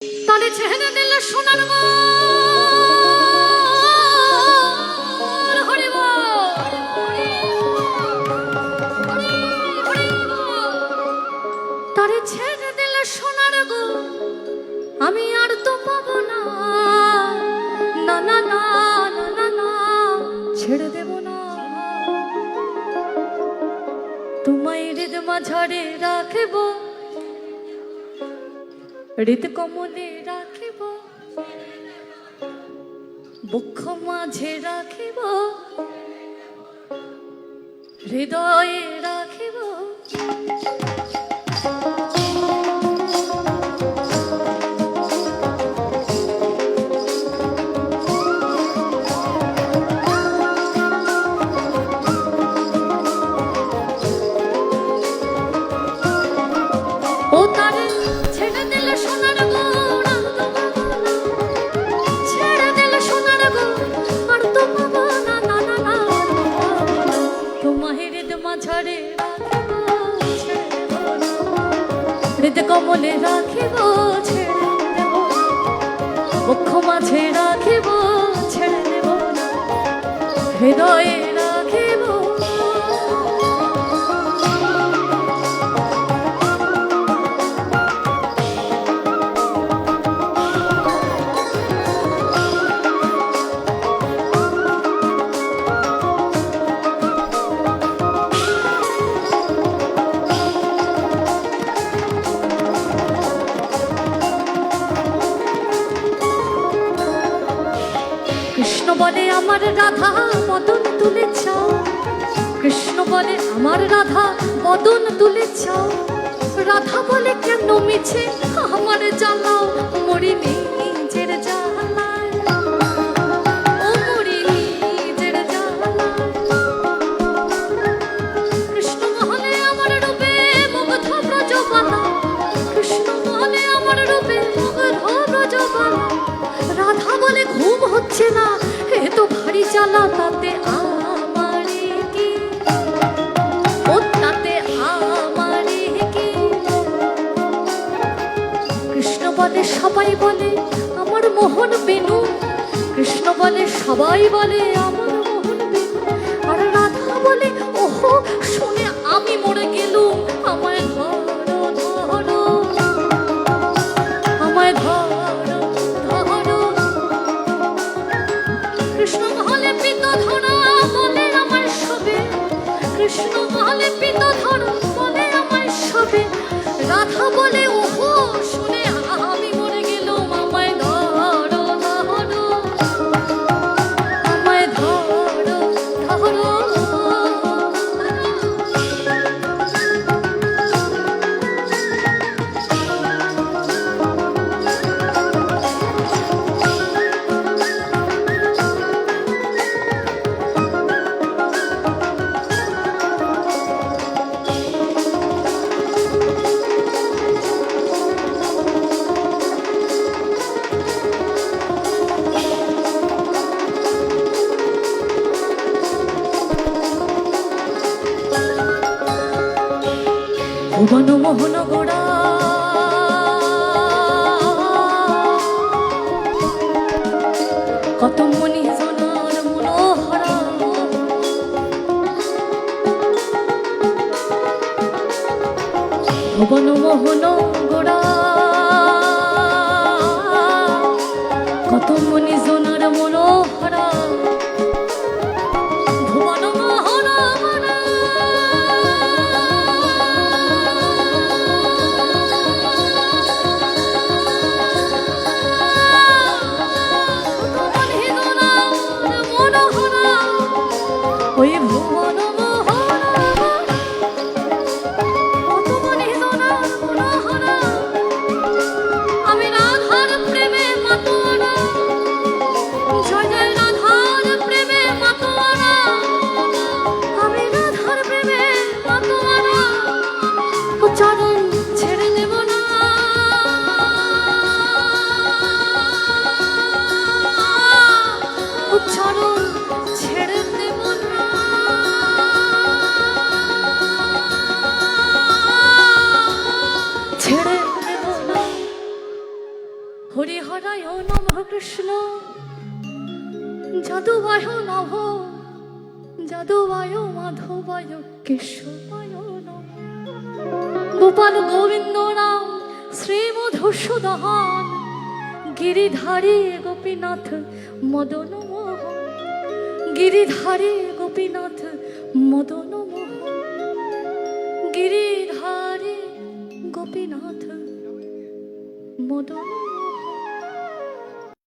তারে ছেড়ে দিল সোনার গো হরিব তারে ছেড়ে দিল সোনার গো আমি আর তো পাবো না না না না না না ছেড়ে দেব না তোমায় হৃদ মাঝারে রাখব হৃদ কমলে রাখিব বক্ষ মাঝে রাখিব হৃদয়ে রাখিব ও তারে ছেড়ে দিল সোনার গো ছেড়ে দিল সোনার গো আর তো পাবো না না না না তোমায় হৃদ মাঝারে রাখিব হৃদ কমলে রাখিব ছেড়ে দেব বক্ষ মাঝে রাখিব ছেড়ে দেব হৃদয়ে রাখিব কৃষ্ণ বলে আমার রাধা বদন তুলে চাও কৃষ্ণ বলে আমার রাধা বদন তুলে চাও রাধা বলে কেন মিছে আমার জ্বালাও মরি নিজের জ্বালায় ও মরি নিজের জ্বালায় কৃষ্ণ বলে আমার রূপে মুগ্ধ ব্রজবালা কৃষ্ণ বলে আমার রূপে মুগ্ধ ব্রজবালা রাধা বলে ঘুম হচ্ছে না এ তো ভারী জ্বালা তাতে আমার কি ও তাতে আমার কি কৃষ্ণ বলে সবাই বলে আমার মোহন বেনু কৃষ্ণ বলে সবাই বলে আমার মোহন বেনু আর রাধা বলে ওহো শুনে আমি মরে গেলুম আমায় ধরো ধরো আমায় ধরো ধরো কৃষ্ণ বলে পিত ধরা বলে আমার সবে কৃষ্ণ বলে পিত ধরা বলে আমার সবে রাধা বলে ওহো শুনে আমি মরে গেলুম আমায় ধরো ধরো আমায় ধরো ধরো ভুবন মোহন গোড়া কত মনি জনার মনোহরা ভুবন মোহন গোড়া কত মনি জনার মনোহরা ভুবন মোহন গোড়া ওই ভুবন মোহনা কত মনে জনা মনোহরা আমি রাধার প্রেমে মাতোয়ারা হরিহরায় নমঃ কৃষ্ণ যাদবায় নমঃ যাদবায় মাধবায় কেশবায় নমঃ গোপাল গোবিন্দ নাম শ্রী মধুসূদন গিরিধারী গোপীনাথ মদন মোহন গিরিধারী গোপীনাথ মদন মোহন গিরিধারী গোপীনাথ মদন